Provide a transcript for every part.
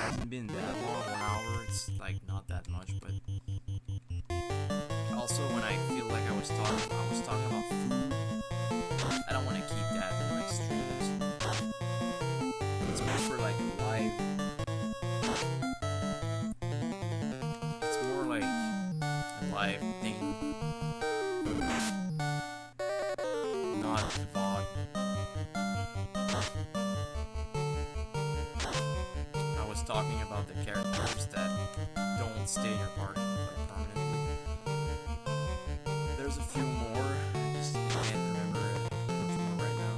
hasn't been that long, 1 hour. It's like not that much, but also when I feel like I was talking about food. I don't want to keep that in my streams. It's more for like a live. It's more like a live thing, not VOD. I was talking about the characters that don't stay in your party like permanently. There's a few more. I just can't remember much more right now.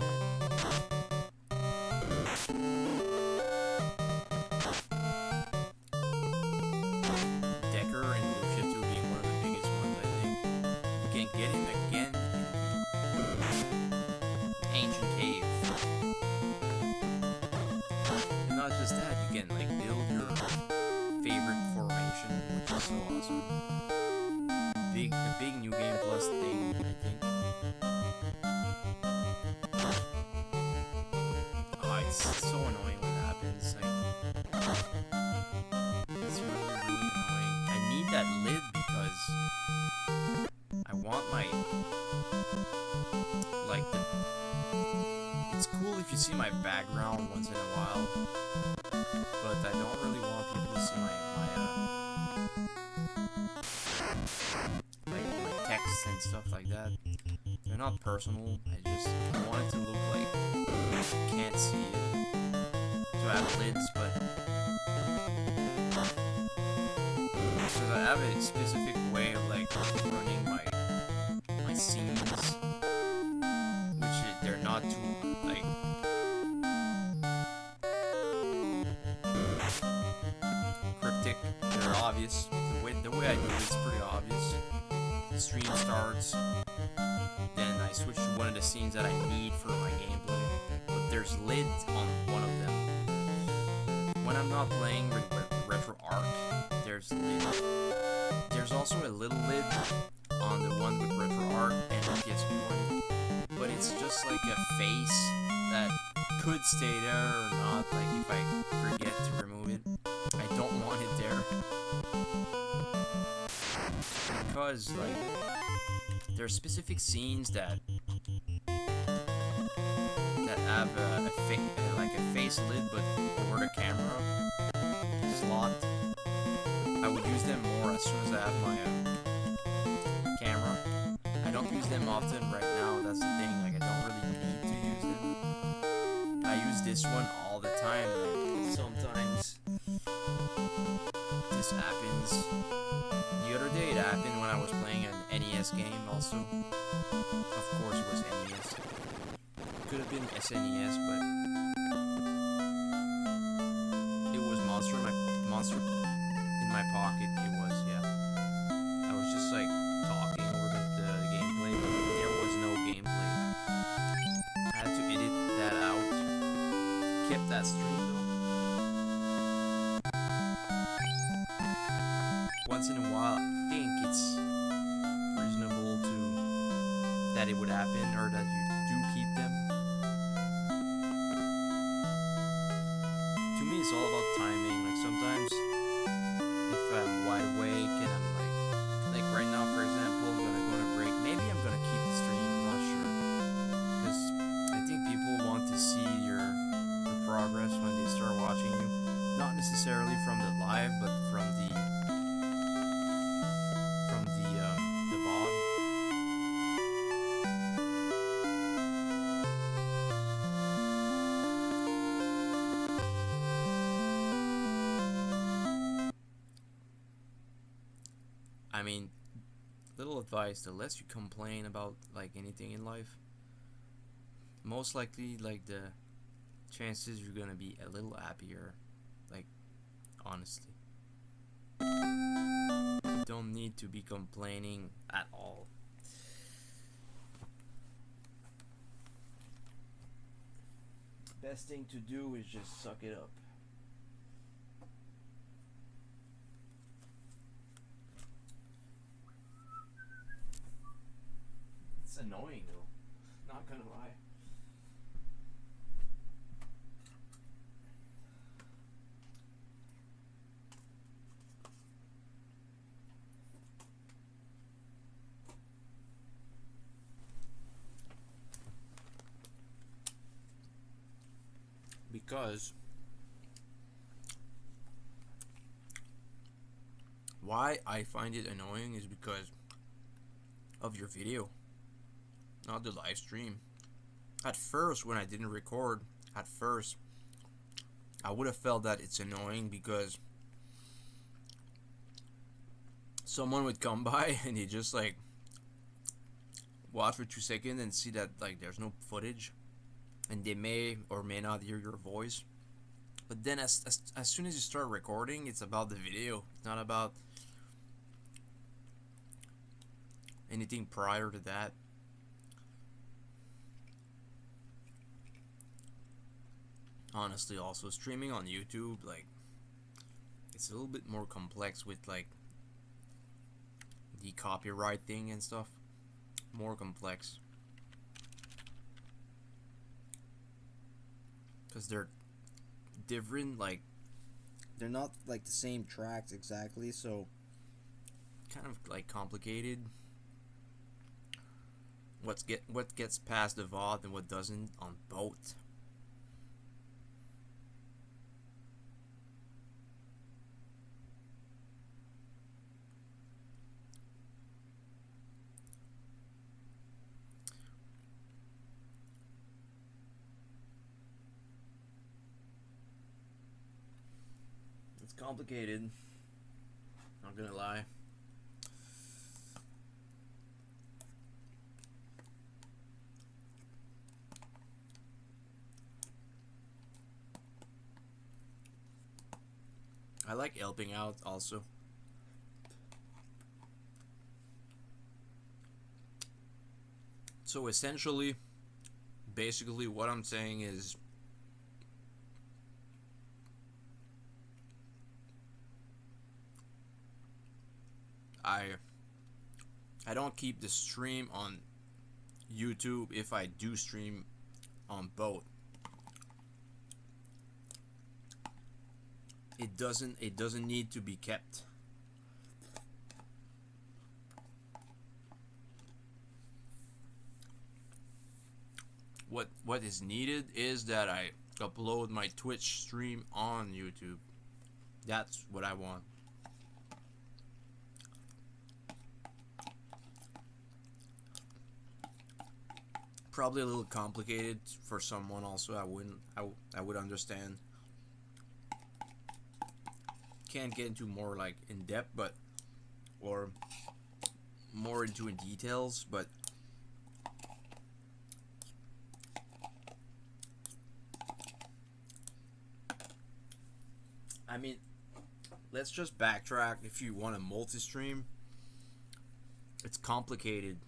Decker and Lucia 2 being one of the biggest ones, I think. You can't get him again in Ancient Cave. And not just that, you can like build your favorite formation, which is so awesome. A big New Game Plus thing, I think. Oh, it's so annoying when it happens. Like, it's really, really annoying. I need that lid because I want my, like, it's cool if you see my background once in a while, but I don't really want people to see my text and stuff like that. They're not personal. I want it to look like you can't see it. To have lids, but because I have a specific way of like running my scenes, which they're not too like cryptic. They're obvious. The way I do it is pretty obvious. The stream starts, then I switch to one of the scenes that I need for my gameplay, but there's lids on one of them. When I'm not playing Retro Arc, there's lids. There's also a little lid on the one with Retro Arc and the PSP one, but it's just like a face that could stay there or not, like if I forget to remove it. I don't want it there. Because, like, there are specific scenes that have like a face lid, but over the camera slot. I would use them more as soon as I have my camera. I don't use them often right now. That's the thing. Like, I don't really need to use them. I use this one all the time. And sometimes this happens. The other day it happened when I was playing an NES game also. Of course it was NES. Could have been SNES, but it was Monster in my pocket. It was, yeah. I was just like talking over the gameplay, but there was no gameplay. I had to edit that out. Kept that stream though. Once in a while, I think it's reasonable that it would happen, or that you do keep them. To me, it's all about timing. Like, sometimes, if I'm wide awake and I'm like right now, for example, I'm gonna go on a break. Maybe I'm gonna keep the stream. I'm not sure, because I think people want to see your progress when they start watching you. Not necessarily from the live, but from the VOD. I mean, little advice: the less you complain about like anything in life, most likely like the chances you're gonna be a little happier. Like, honestly, you don't need to be complaining at all. Best thing to do is just suck it up. It's annoying though, not gonna lie. because why I find it annoying is because of your video, not the live stream. At first, when I didn't record, at first, I would have felt that it's annoying because someone would come by and he just like watch for 2 seconds and see that like there's no footage, and they may or may not hear your voice. But then as soon as you start recording, it's about the video. It's not about anything prior to that. Honestly, also streaming on YouTube, like, it's a little bit more complex with like the copyright thing and stuff. More complex because they're different, like they're not like the same tracks exactly, so kind of like complicated. What gets past the VOD and what doesn't on both. It's complicated. Not gonna lie. I like helping out also. So essentially, basically what I'm saying is I don't keep the stream on YouTube if I do stream on both. It doesn't need to be kept. What is needed is that I upload my Twitch stream on YouTube. That's what I want. Probably a little complicated for someone also. I would understand. Can't get into more like in depth, but or more into in details, but I mean, let's just backtrack. If you want a multi-stream, it's complicated.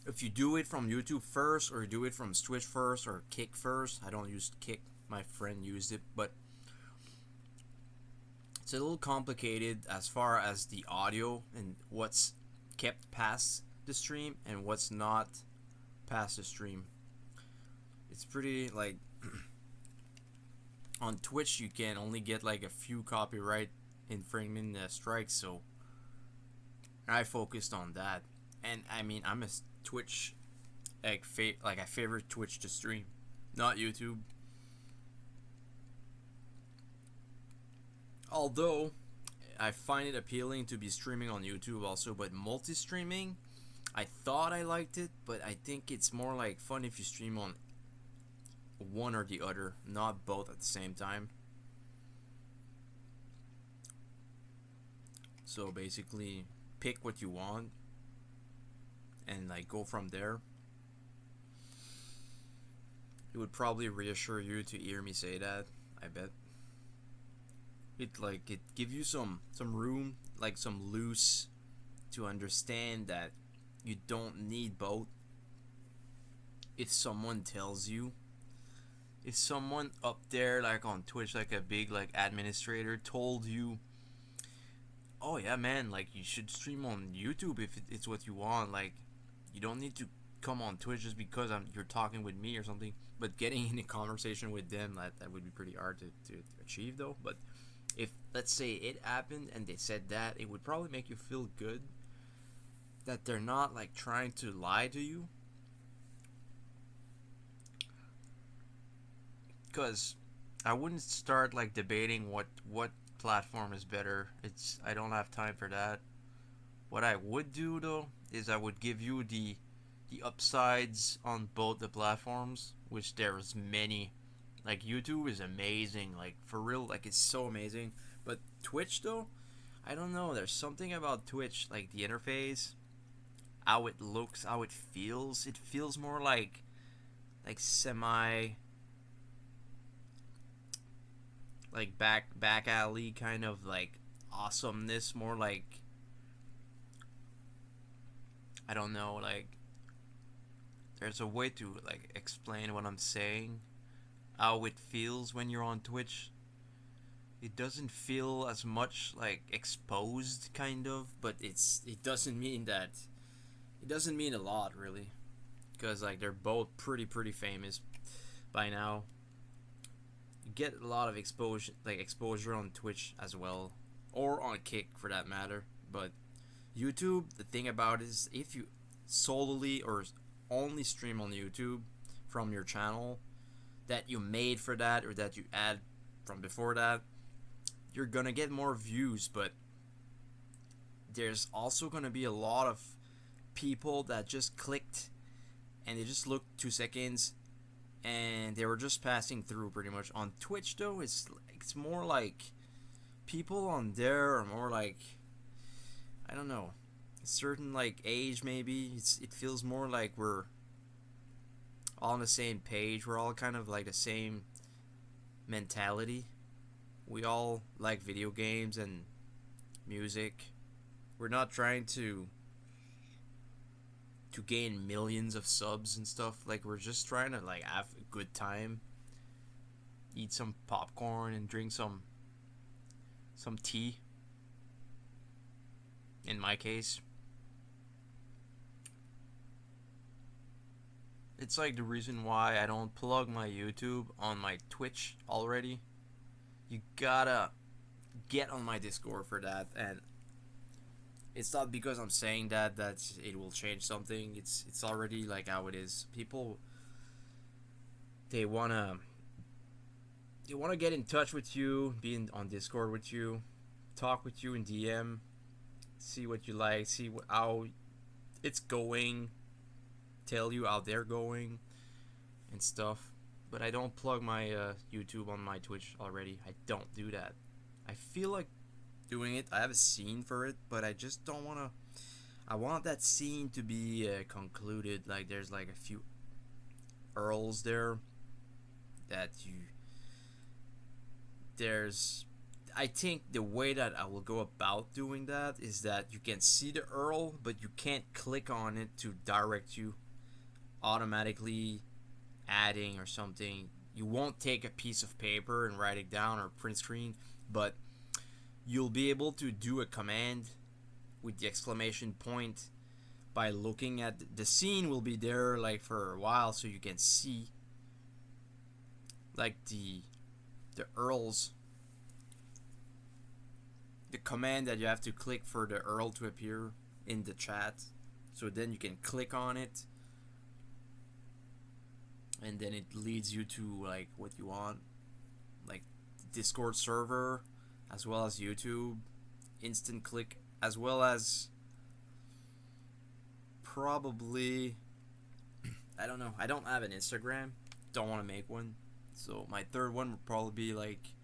If you do it from YouTube first, or you do it from Twitch first, or Kick first. I don't use Kick. My friend used it, but it's a little complicated as far as the audio and what's kept past the stream and what's not past the stream. It's pretty like on Twitch you can only get like a few copyright infringement strikes, so I focused on that. And I mean, I'm a Twitch like I favorite Twitch to stream, not YouTube. Although I find it appealing to be streaming on YouTube also, but multi-streaming, I thought I liked it, but I think it's more like fun if you stream on one or the other, not both at the same time. So basically, pick what you want and like go from there. It would probably reassure you to hear me say that, I bet. It give you some room, like some loose, to understand that you don't need both. If someone tells you, if someone up there like on Twitch, like a big like administrator told you, oh yeah man, like you should stream on YouTube if it's what you want, like you don't need to come on Twitch just because you're talking with me or something. But getting in a conversation with them, that would be pretty hard to achieve though. But if let's say it happened and they said that, it would probably make you feel good that they're not like trying to lie to you. Cause I wouldn't start like debating what platform is better. It's I don't have time for that. What I would do though is I would give you the upsides on both the platforms, which there's many. Like YouTube is amazing, like for real, like it's so amazing. But Twitch though, I don't know. There's something about Twitch, like the interface, how it looks, how it feels. It feels more like semi like back alley kind of like awesomeness, more like I don't know, like there's a way to like explain what I'm saying. How it feels when you're on Twitch. It doesn't feel as much like exposed kind of, but it doesn't mean that it doesn't mean a lot really because like they're both pretty famous by now. You get a lot of exposure on Twitch as well or on Kick for that matter, but YouTube, the thing about it is if you solely or only stream on YouTube from your channel that you made for that or that you add from before that, you're gonna get more views, but there's also gonna be a lot of people that just clicked and they just looked 2 seconds and they were just passing through pretty much. On Twitch though, it's more like people on there are more like I don't know, a certain like age maybe. It feels more like we're all on the same page. We're all kind of like the same mentality. We all like video games and music. We're not trying to gain millions of subs and stuff. Like we're just trying to like have a good time, eat some popcorn and drink some tea. In my case, it's like the reason why I don't plug my YouTube on my Twitch already. You gotta get on my Discord for that, and it's not because I'm saying that it will change something. It's already like how it is. People they wanna get in touch with you, on Discord with you, talk with you in DM, see what you like, see how it's going, tell you how they're going and stuff. But I don't plug my YouTube on my Twitch already. I don't do that. I feel like doing it. I have a scene for it, but I just don't want to. I want that scene to be concluded. Like there's like a few earls there that you. There's. I think the way that I will go about doing that is that you can see the earl, but you can't click on it to direct you automatically adding or something. You won't take a piece of paper and write it down or print screen, but you'll be able to do a command with the exclamation point by looking at the scene will be there like for a while so you can see like the earls, the command that you have to click for the earl to appear in the chat, so then you can click on it and then it leads you to like what you want, like Discord server as well as YouTube, instant click, as well as probably I don't know. I don't have an Instagram. Don't want to make one. So my third one would probably be like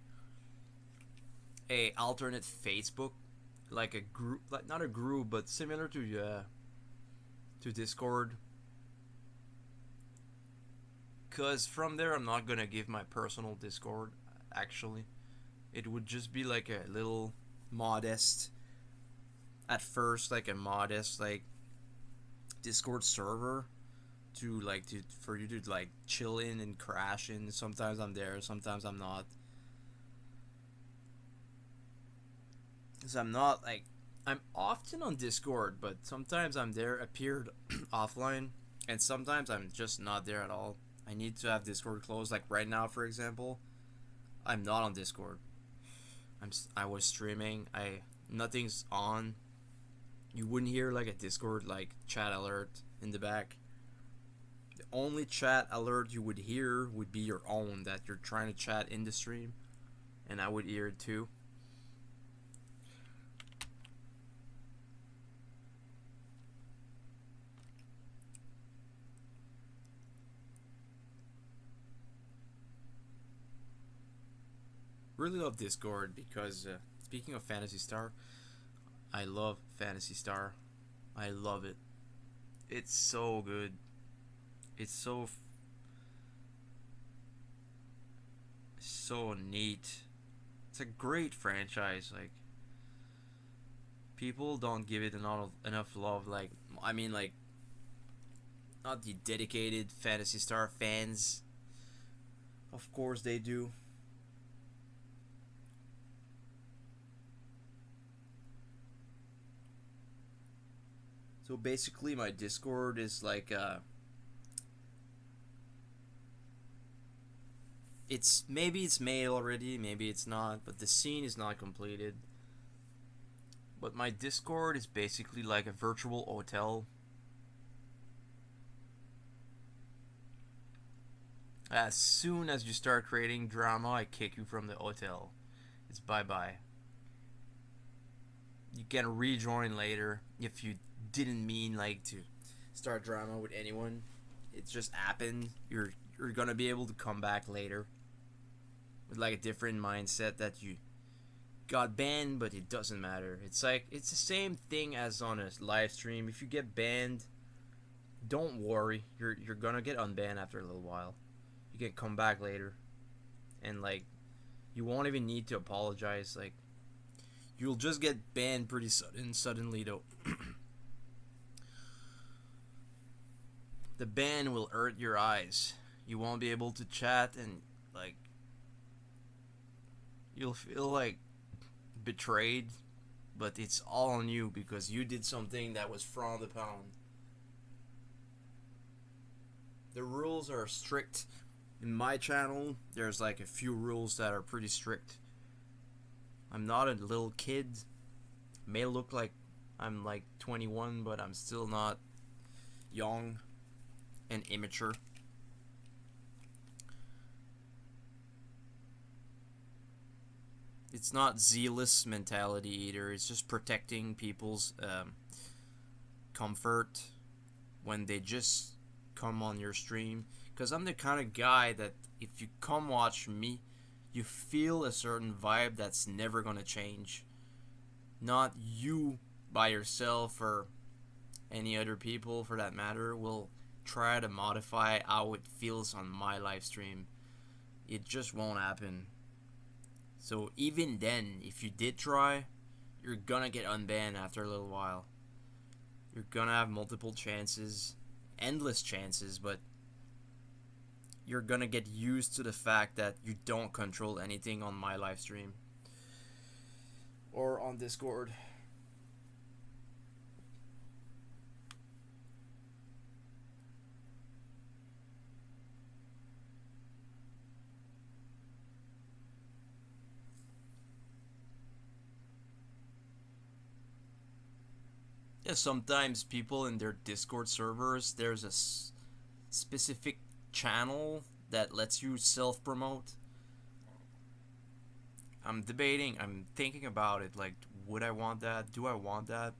a alternate Facebook, like a group, like not a group, but similar to Discord. Cause from there I'm not gonna give my personal Discord. Actually, it would just be like a little modest. At first, like a modest like Discord server to for you to like chill in and crash in. Sometimes I'm there, sometimes I'm not. Cause I'm not like I'm often on Discord, but sometimes I'm there, appeared offline, and sometimes I'm just not there at all. I need to have Discord closed. Like right now, for example, I'm not on Discord. I was streaming. Nothing's on. You wouldn't hear like a Discord like chat alert in the back. The only chat alert you would hear would be your own, that you're trying to chat in the stream, and I would hear it too. Really love Discord because speaking of Fantasy Star, I love Fantasy Star. I love it. It's so good. It's so neat. It's a great franchise. Like, people don't give it enough love. Like, I mean, like, not the dedicated Fantasy Star fans. Of course they do. So basically, my Discord is like it's maybe it's made already, maybe it's not, but the scene is not completed. But my Discord is basically like a virtual hotel. As soon as you start creating drama, I kick you from the hotel. It's bye bye. You can rejoin later if you didn't mean like to start drama with anyone. It just happened. You're gonna be able to come back later with like a different mindset that you got banned, but it doesn't matter. It's like it's the same thing as on a live stream. If you get banned, don't worry. You're gonna get unbanned after a little while. You can come back later, and like you won't even need to apologize. Like, you'll just get banned pretty suddenly though. The ban will hurt your eyes. You won't be able to chat, and like you'll feel like betrayed, but it's all on you because you did something that was frowned upon. The rules are strict. In my channel, there's like a few rules that are pretty strict. I'm not a little kid. May look like I'm like 21, but I'm still not young and immature. It's not zealous mentality either. It's just protecting people's comfort when they just come on your stream. Because I'm the kind of guy that if you come watch me, you feel a certain vibe that's never gonna change. Not you by yourself or any other people for that matter will try to modify how it feels on my live stream. It just won't happen. So even then, if you did try, you're gonna get unbanned after a little while. You're gonna have multiple chances, endless chances, but you're gonna get used to the fact that you don't control anything on my live stream or on Discord. Yeah, sometimes people in their Discord servers, there's a specific channel that lets you self promote. I'm debating, I'm thinking about it. Like, would I want that? Do I want that?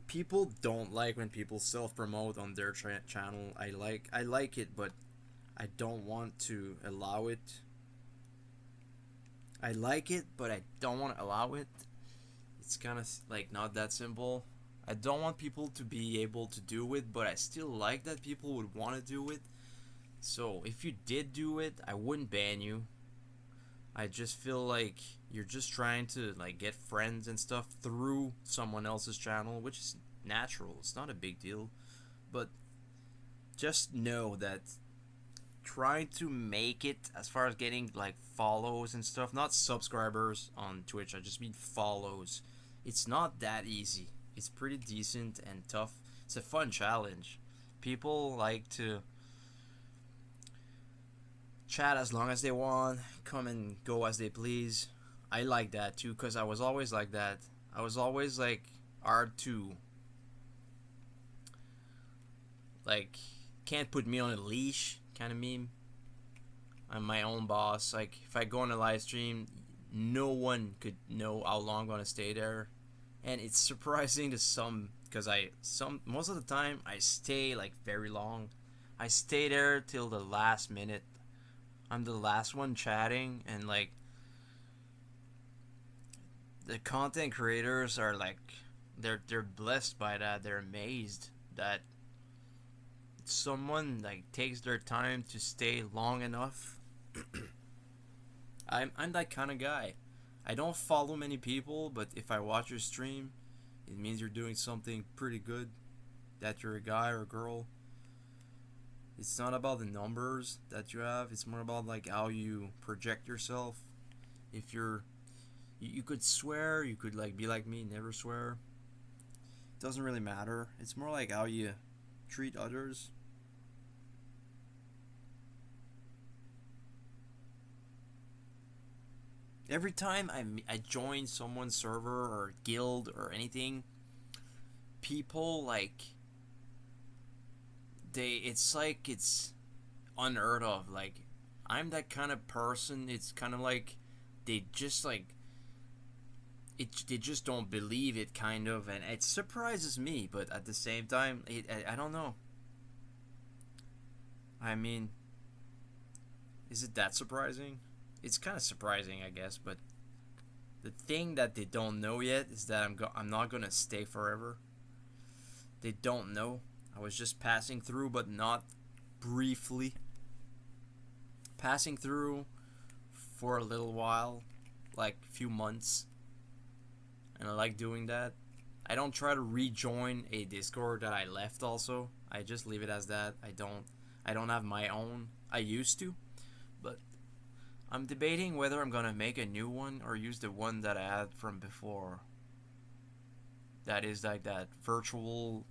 People don't like when people self promote on their channel. I like it, but I don't want to allow it. I like it, but I don't want to allow it. It's kind of like not that simple. I don't want people to be able to do it, but I still like that people would want to do it. So if you did do it, I wouldn't ban you. I just feel like you're just trying to like get friends and stuff through someone else's channel, which is natural. It's not a big deal. But just know that trying to make it as far as getting like follows and stuff, not subscribers on Twitch, I just mean follows. It's not that easy. It's pretty decent and tough. It's a fun challenge. People like to chat as long as they want, come and go as they please. I like that too, because I was always like that. I was always like hard to like can't put me on a leash kind of meme. I'm my own boss. Like if I go on a live stream, no one could know how long I'm gonna stay there, and it's surprising to some because most of the time I stay like very long. I stay there till the last minute. I'm the last one chatting, and like the content creators are like they're blessed by that. They're amazed that someone like takes their time to stay long enough. I'm that kind of guy. I don't follow many people, but if I watch your stream, it means you're doing something pretty good. That you're a guy or a girl. It's not about the numbers that you have. It's more about like how you project yourself. If you could swear, you could like be like me, never swear. It doesn't really matter. It's more like how you treat others. Every time I join someone's server or guild or anything, people like it's like it's unheard of. Like I'm that kind of person. It's kind of like they just like they just don't believe it, kind of, and it surprises me. But at the same time, I don't know. I mean, is it that surprising? It's kind of surprising, I guess. But the thing that they don't know yet is that I'm not gonna stay forever. They don't know. I was just passing through, but not briefly. Passing through for a little while, like a few months, and I like doing that. I don't try to rejoin a Discord that I left. Also, I just leave it as that. I don't have my own. I used to, but I'm debating whether I'm gonna make a new one or use the one that I had from before. That is like that virtual,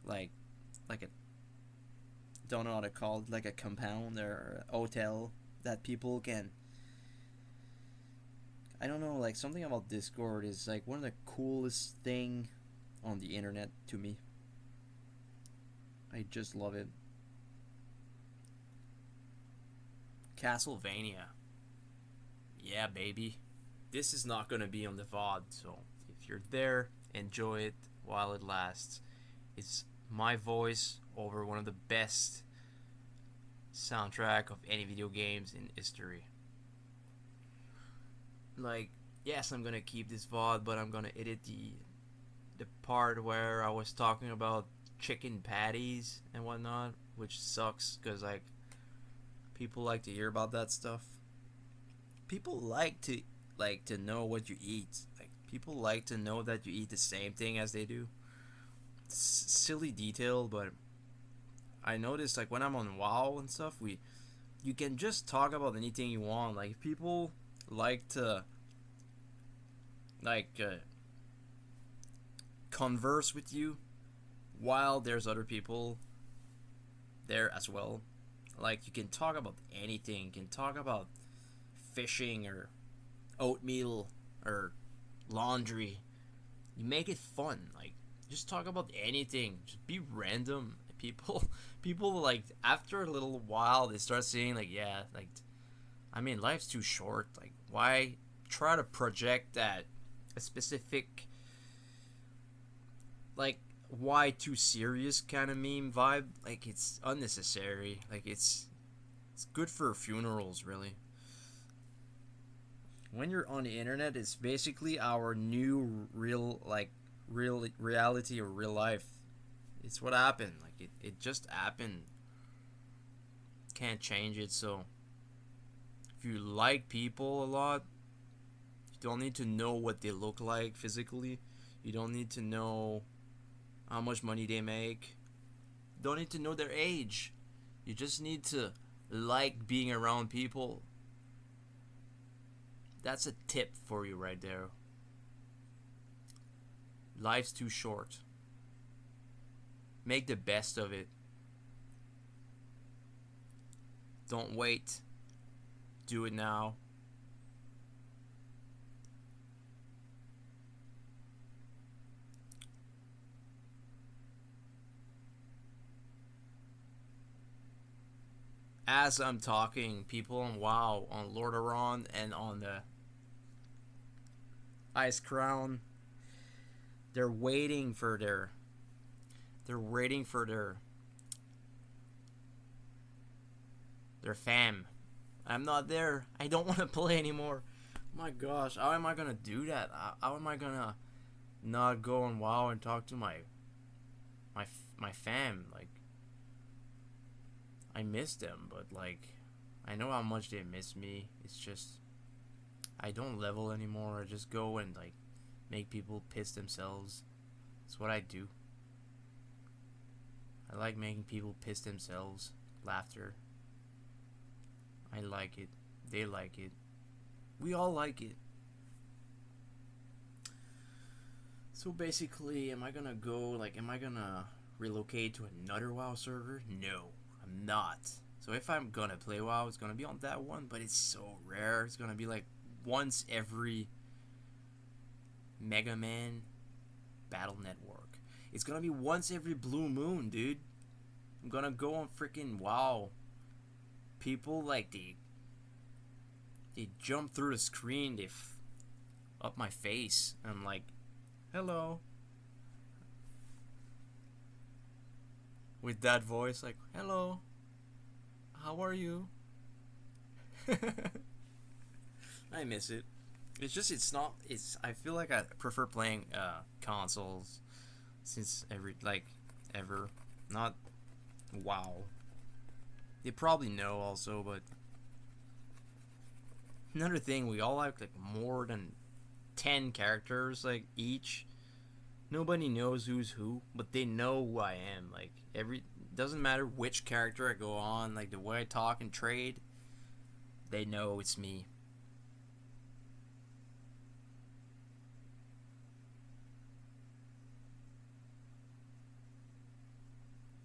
like, like a don't know how to call it, like a compound or a hotel that people can. I don't know, like something about Discord is like one of the coolest thing on the internet to me. I just love it. Castlevania. Yeah, baby. This is not gonna be on the VOD, so if you're there, enjoy it while it lasts. It's my voice over one of the best soundtrack of any video games in history. Like, yes, I'm gonna keep this VOD, but I'm gonna edit the part where I was talking about chicken patties and whatnot, which sucks because like people like to hear about that stuff. People like to know what you eat. Like people like to know that you eat the same thing as they do. Silly detail, but I noticed like when I'm on WoW and stuff, you can just talk about anything you want. Like people like to like converse with you while there's other people there as well. Like you can talk about anything. You can talk about fishing or oatmeal or laundry. You make it fun. Like just talk about anything. Just be random. People people like after a little while they start saying like yeah, like I mean life's too short. Like why try to project that a specific like why too serious kind of meme vibe? Like it's unnecessary. Like it's good for funerals really. When you're on the internet, it's basically our new real reality or real life. It's what happened. Like it just happened. Can't change it. So if you like people a lot, you don't need to know what they look like physically. You don't need to know how much money they make. You don't need to know their age. You just need to like being around people. That's a tip for you right there. Life's too short. Make the best of it. Don't wait. Do it now. as I'm talking, people on WoW, on Lordaeron, and on the Ice Crown, they're waiting for their they're waiting for their fam. I'm not there. I don't want to play anymore. My gosh, how am I gonna do that? How am I gonna not go on WoW and talk to my fam? Like, I miss them, but like, I know how much they miss me. It's just I don't level anymore. I just go and like make people piss themselves. That's what I do. I like making people piss themselves. Laughter. I like it. They like it. We all like it. So basically, am I gonna relocate to another WoW server? No, I'm not. So if I'm gonna play WoW, it's gonna be on that one, but it's so rare. It's gonna be like once every Mega Man Battle Network. It's gonna be once every blue moon, dude. I'm gonna go on freaking WoW. People like they jump through the screen, up my face, and I'm like, hello. With that voice, like, hello. How are you? I miss it. It's not. I feel like I prefer playing consoles since ever. Not WoW. They probably know also, but another thing, we all have like more than 10 characters like each. Nobody knows who's who, but they know who I am. Like doesn't matter which character I go on, like the way I talk and trade, they know it's me.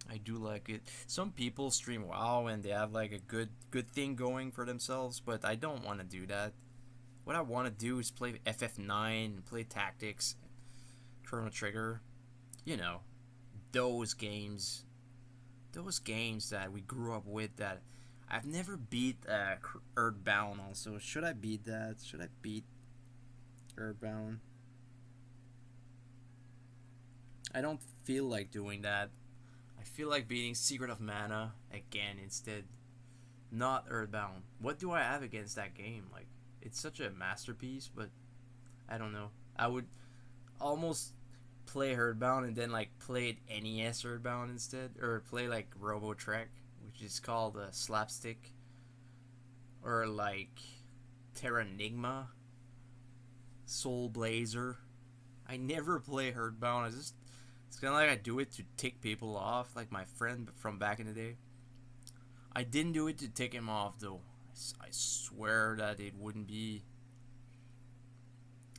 I do like it. Some people stream WoW and they have like a good thing going for themselves, but I don't want to do that. What I want to do is play FF9, play Tactics, Chrono Trigger. You know, those games. Those games that we grew up with that I've never beat Earthbound also. Should I beat that? Should I beat Earthbound? I don't feel like doing that. I feel like beating Secret of Mana again instead. Not Earthbound. What do I have against that game? Like, it's such a masterpiece, but I don't know. I would almost play Earthbound and then like play it NES Earthbound instead, or play like Robo Trek, which is called Slapstick, or like Terranigma, Soul Blazer. I never play Earthbound. It's kind of like I do it to tick people off, like my friend from back in the day. I didn't do it to tick him off though. I swear that it wouldn't be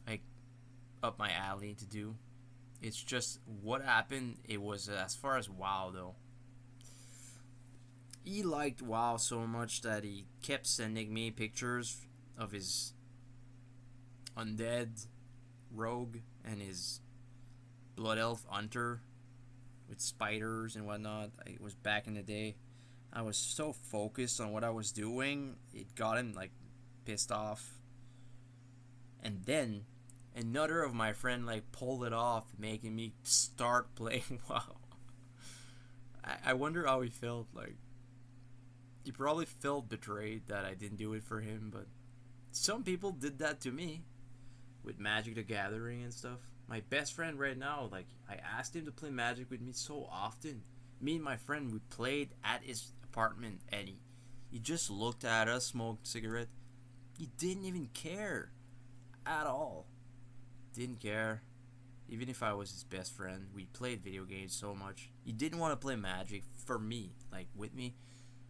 like up my alley to do. It's just what happened. It was as far as WoW though. He liked WoW so much that he kept sending me pictures of his undead rogue and his blood elf hunter with spiders and whatnot. It was back in the day. I was so focused on what I was doing, it got him like pissed off. And then another of my friend like pulled it off, making me start playing WoW. I wonder how he felt. Like, he probably felt betrayed that I didn't do it for him, but some people did that to me with Magic the Gathering and stuff. My best friend right now, like, I asked him to play Magic with me so often. Me and my friend, we played at his apartment, and he just looked at us, smoked a cigarette. He didn't even care at all. Didn't care. Even if I was his best friend, we played video games so much. He didn't want to play Magic for me, like with me.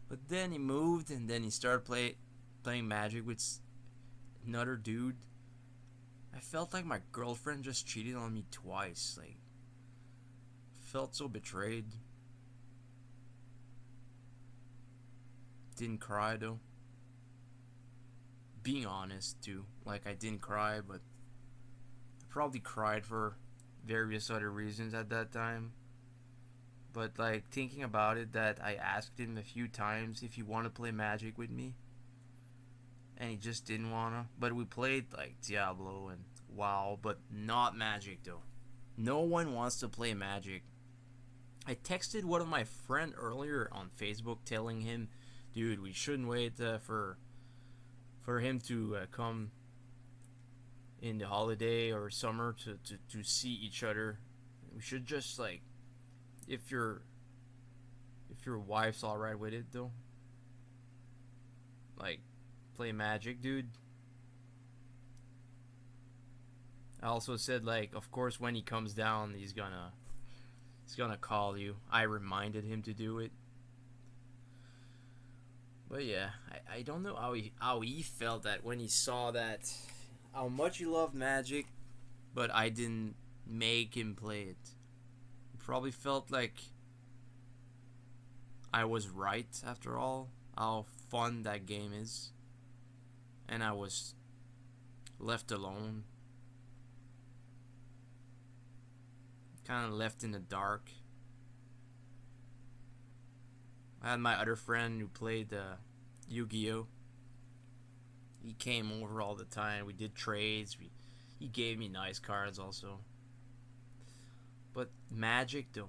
But then he moved, and then he started playing Magic with another dude. I felt like my girlfriend just cheated on me twice. Like, felt so betrayed. Didn't cry though. Being honest too. Like, I didn't cry, but I probably cried for various other reasons at that time. But like thinking about it, that I asked him a few times if he wanted to play Magic with me, and he just didn't wanna. But we played like Diablo and WoW, but not Magic though. No one wants to play Magic. I texted one of my friend earlier on Facebook telling him, dude, we shouldn't wait for him to come in the holiday or summer to see each other. We should just like, if your if your wife's all right with it though, like play Magic, dude. I also said like, of course, when he comes down, he's gonna call you. I reminded him to do it. But yeah, I don't know how he felt that when he saw that how much he loved Magic, but I didn't make him play it. He probably felt like I was right after all, how fun that game is, and I was left alone, kind of left in the dark. I had my other friend who played Yu-Gi-Oh. He came over all the time. We did trades. He gave me nice cards also. But Magic though,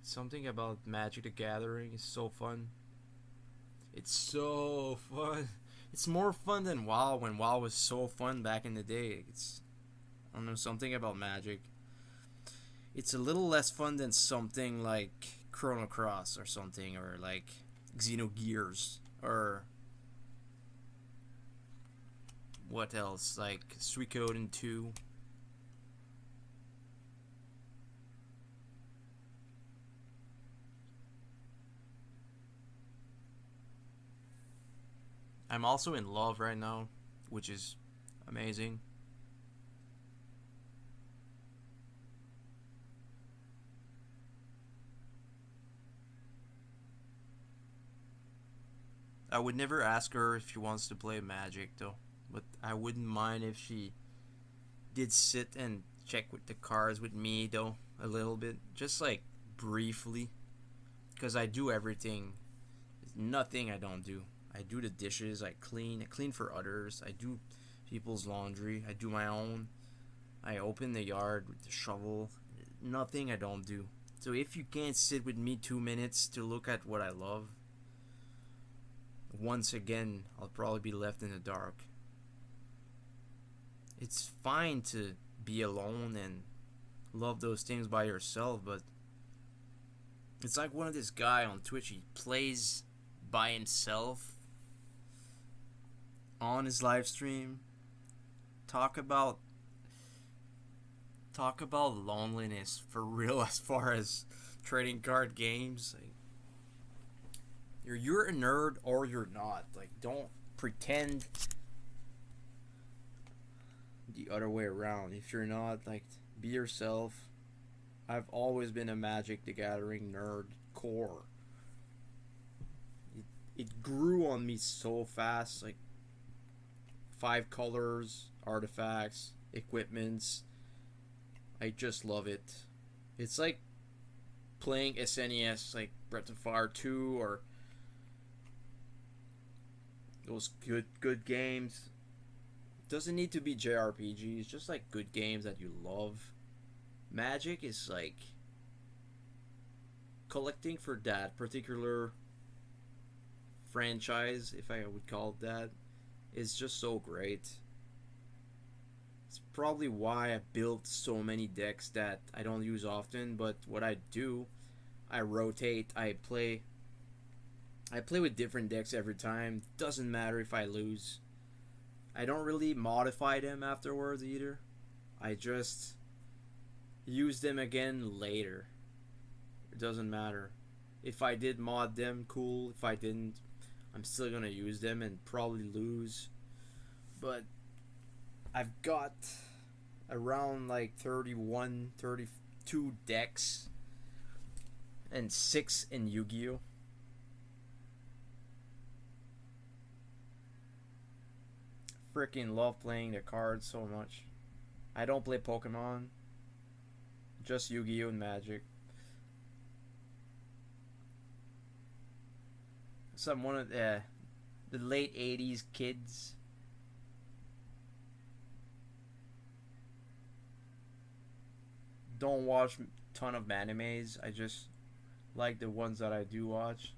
something about Magic the Gathering is so fun. It's so fun. It's more fun than WoW when WoW was so fun back in the day. I don't know, something about Magic. It's a little less fun than something like Chrono Cross or something, or like Xenogears, or what else, like Suikoden 2. I'm also in love right now, which is amazing. I would never ask her if she wants to play Magic though, but I wouldn't mind if she did sit and check with the cards with me though, a little bit, just like briefly, because I do everything. There's nothing I don't do. I do the dishes, I clean for others, I do people's laundry, I do my own. I open the yard with the shovel. Nothing I don't do. So if you can't sit with me 2 minutes to look at what I love, once again, I'll probably be left in the dark. It's fine to be alone and love those things by yourself, but it's like one of this guy on Twitch. He plays by himself on his live stream. Talk about talk about loneliness for real as far as trading card games. Like, you're a nerd or you're not. Like, don't pretend the other way around. If you're not, like, be yourself. I've always been a Magic the Gathering nerd core. It grew on me so fast. Like, 5 colors, artifacts, equipments. I just love it. It's like playing SNES, like Breath of Fire 2, or those good games. Doesn't need to be JRPGs, just like good games that you love. Magic is like collecting for that particular franchise, if I would call it that, is just so great. It's probably why I built so many decks that I don't use often, but what I do, I rotate, I play with different decks every time. Doesn't matter if I lose. I don't really modify them afterwards either. I just use them again later. It doesn't matter. If I did mod them, cool. If I didn't, I'm still gonna use them and probably lose. But I've got around like 31, 32 decks and 6 in Yu-Gi-Oh. Freaking love playing the cards so much. I don't play Pokemon, just Yu-Gi-Oh and Magic. some one of the late '80s kids. Don't watch ton of animes. I just like the ones that I do watch.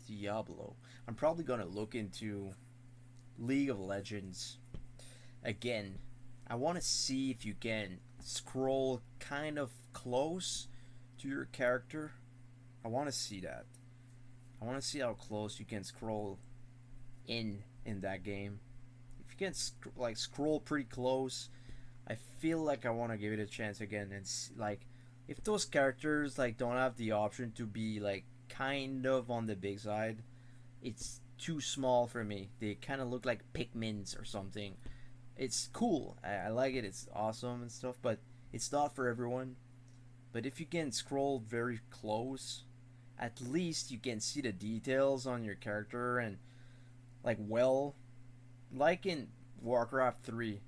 Diablo. I'm probably gonna look into League of Legends again. I want to see if you can scroll kind of close to your character. I want to see that. I want to see how close you can scroll in that game. If you can like scroll pretty close, I feel like I want to give it a chance again and see, like if those characters like don't have the option to be like kind of on the big side, it's too small for me. They kind of look like Pikmins or something. It's cool. I like it. It's awesome and stuff, but it's not for everyone. But if you can scroll very close, at least you can see the details on your character and like well, like in Warcraft 3,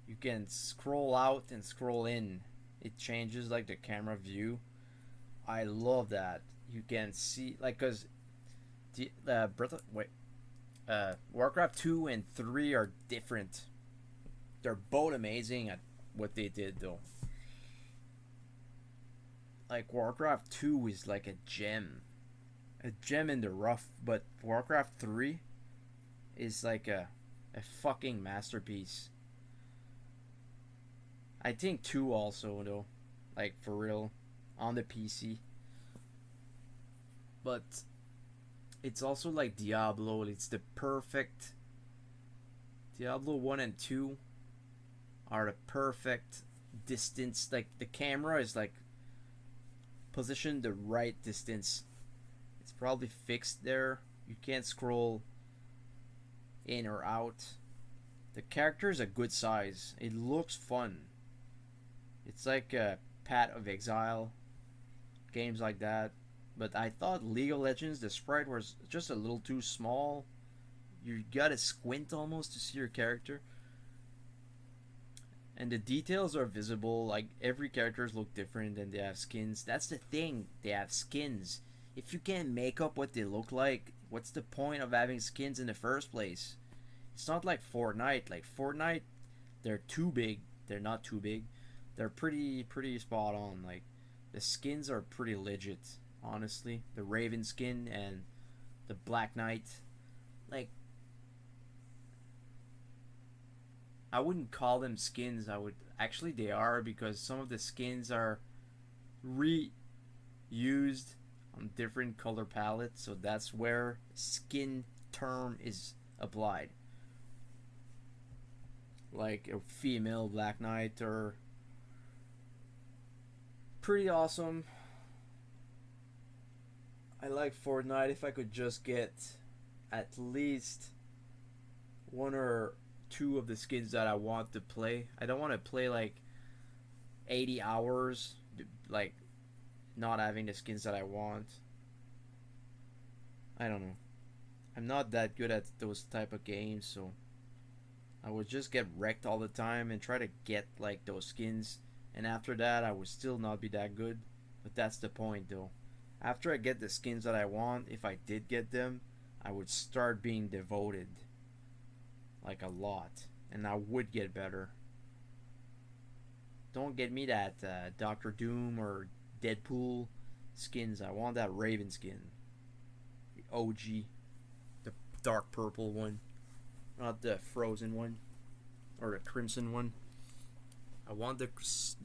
you can scroll out and scroll in. It changes like the camera view. I love that. You can see like cuz Breath of, wait, Warcraft 2 and 3 are different. They're both amazing at what they did though. Like Warcraft 2 is like a gem in the rough, but Warcraft 3 is like a fucking masterpiece. I think 2 also though, like for real, on the PC. But it's also like Diablo. It's the perfect. Diablo 1 and 2 are the perfect distance. Like the camera is like positioned the right distance. It's probably fixed there. You can't scroll in or out. The character is a good size. It looks fun. It's like a Path of Exile, games like that. But I thought League of Legends, the sprite was just a little too small. You gotta squint almost to see your character. And the details are visible. Like every characters look different and they have skins. That's the thing. They have skins. If you can't make up what they look like, what's the point of having skins in the first place? It's not like Fortnite. Like Fortnite, they're too big. They're not too big. They're pretty spot on. Like the skins are pretty legit, honestly. The Raven skin and the Black Knight. Like I wouldn't call them skins. I would actually they are because some of the skins are reused on different color palettes, so that's where skin term is applied. Like a female Black Knight or pretty awesome. I like Fortnite. If I could just get at least one or two of the skins that I want to play. I don't want to play like 80 hours like not having the skins that I want. I don't know. I'm not that good at those type of games, so I would just get wrecked all the time and try to get like those skins, and after that I would still not be that good. But that's the point though. After I get the skins that I want, if I did get them, I would start being devoted like a lot, and I would get better. Don't get me that Doctor Doom or Deadpool skins. I want that Raven skin, the OG, the dark purple one, not the frozen one or the crimson one. I want the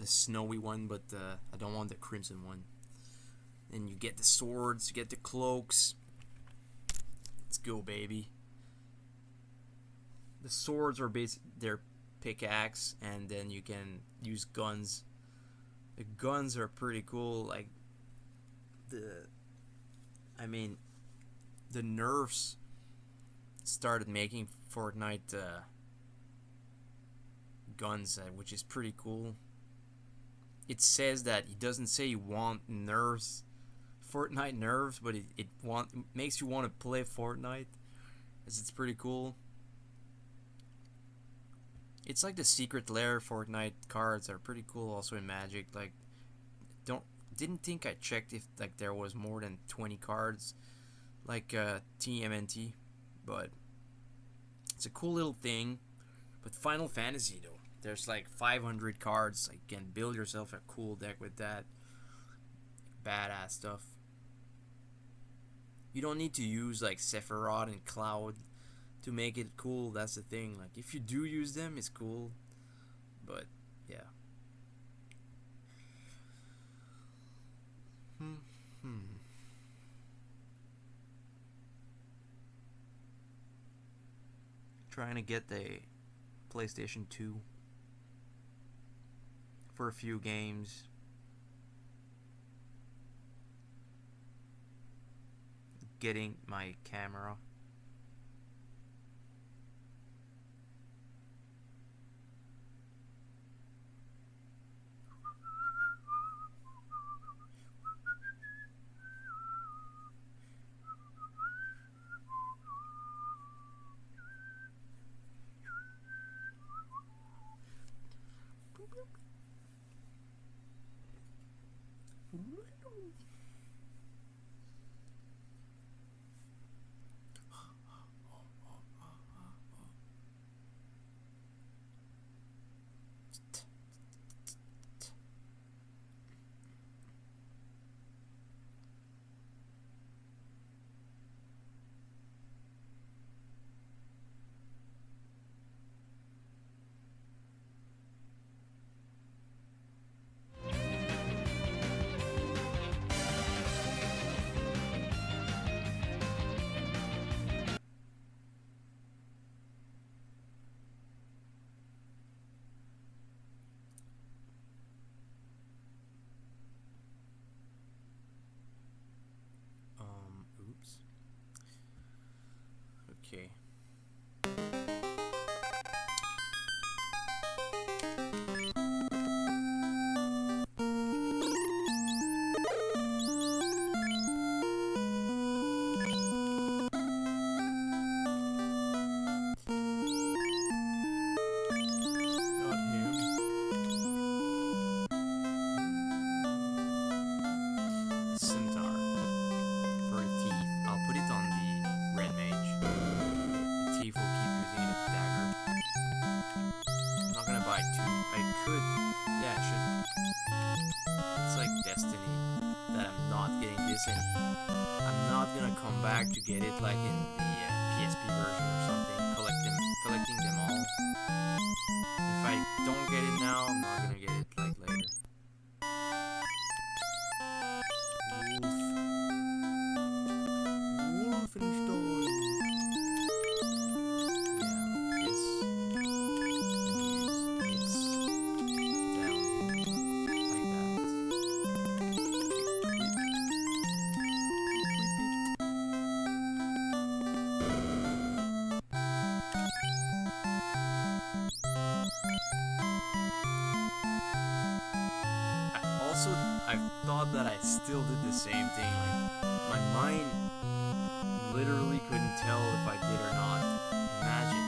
snowy one, but I don't want the crimson one. And you get the swords, you get the cloaks. Let's go, baby. The swords are they're pickaxe, and then you can use guns. The guns are pretty cool. Like the, I mean, the nerfs started making Fortnite guns, which is pretty cool. It says that it doesn't say you want nerfs, Fortnite nerfs, but it makes you want to play Fortnite, as it's pretty cool. It's like the secret lair Fortnite cards are pretty cool. Also in Magic, like didn't think I checked if like there was more than 20 cards, like TMNT, but it's a cool little thing. But Final Fantasy though, there's like 500 cards. Like, you can build yourself a cool deck with that. Badass stuff. You don't need to use like Sephiroth and Cloud to make it cool. That's the thing. Like, if you do use them, it's cool. But yeah. Trying to get the PlayStation 2 for a few games. Getting my camera. Oops. Okay. To get it like in the PSP version or something, collecting them all. If I don't get it now, I'm not gonna get it like later. Wolfenstein. Yeah, this. I thought that I still did the same thing. Like, my mind literally couldn't tell if I did or not. Imagine.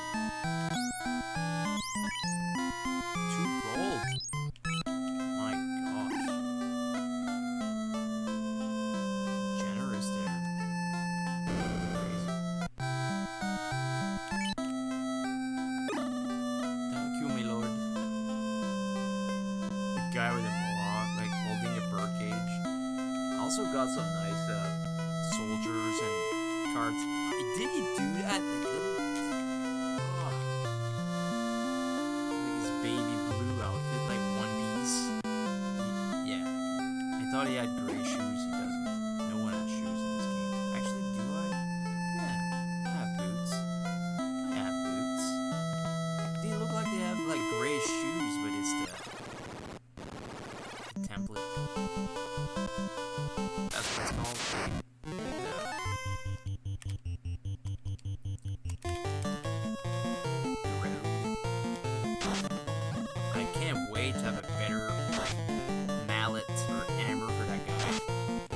Too cold. My gosh. Generous there. Crazy. Thank you, my lord. The guy with the also got some nice soldiers and cards. Did he do that? Like his baby blue outfit, like One Piece. Yeah. I thought he had gray shoes. He doesn't. No one has shoes in this game. Actually, do I? Yeah. I have boots.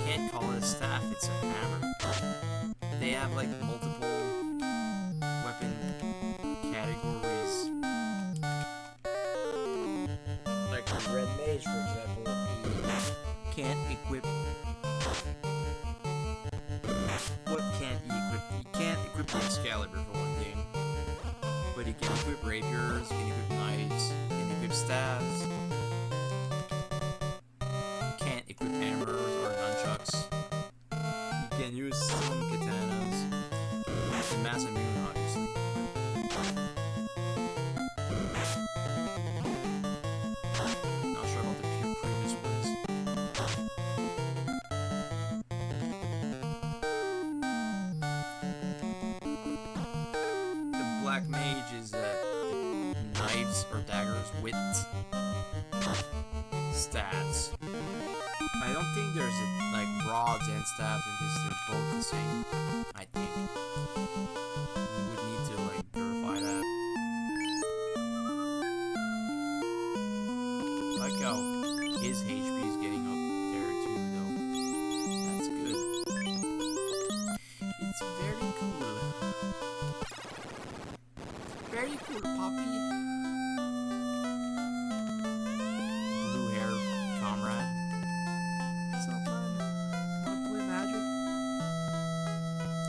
can't call it a staff, it's a hammer. They have like multiple weapon categories. Like the red mage, for example, he Can't equip. What can't he equip? He can't equip the Excalibur for one thing. But he can equip rapiers, he can equip knives, he can equip staves. He can't equip hammers or nunchucks. He can use some katanas. And mass immune, obviously. Not sure about the previous ones. The black mage is knives or daggers with stats. I don't think there's like rods and staffs in this. They're both the same. I think we would need to like verify that. I like how his HP is getting up there too, though. That's good. It's very cool. Very cool, Poppy. Blue hair comrade. What's up, man? Wanna play Magic?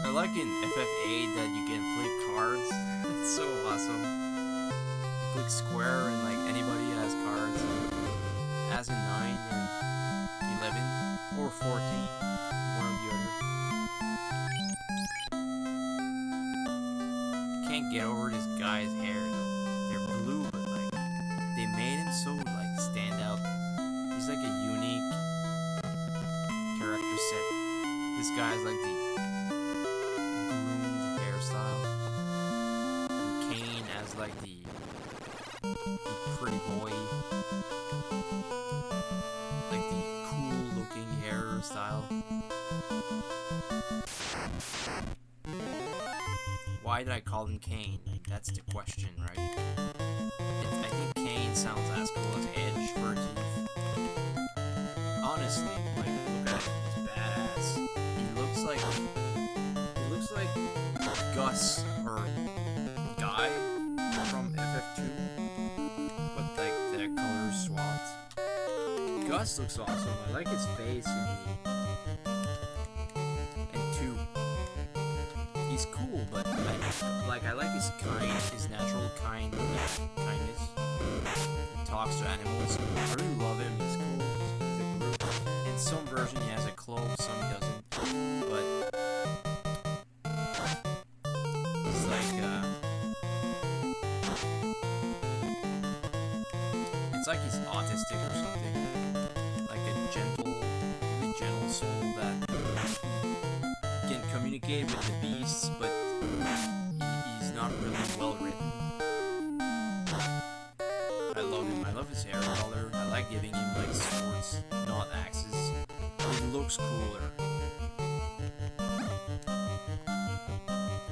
I like in FF8 that you can flip cards. It's so awesome. You click square and like anybody has cards. As in 9 and 11 or 14, one or the other. Can't get over this guy's hair though. They're blue, but like they made him so like stand out. He's like a unique character set. This guy's like the groomed hairstyle. And Kane has like the pretty boy, like the cool looking hairstyle. Why did I call him Kane? That's the question, right? I think Kane sounds as cool as Edge for a teeth. Honestly, like, look at him. He's badass. He looks like Gus or Guy from FF2, but like the colors swapped. Gus looks awesome. I like his face in and 2. He's cool, but I like his his natural kindness. He talks to animals. I really love him. He's cool. He's a group. In some version, he has a claw, some he doesn't. But he's like it's like he's autistic or something. Like a really gentle soul that can communicate with the beasts, but he's not really well written. I love him. I love his hair color. I like giving him like swords, not axes. He looks cooler.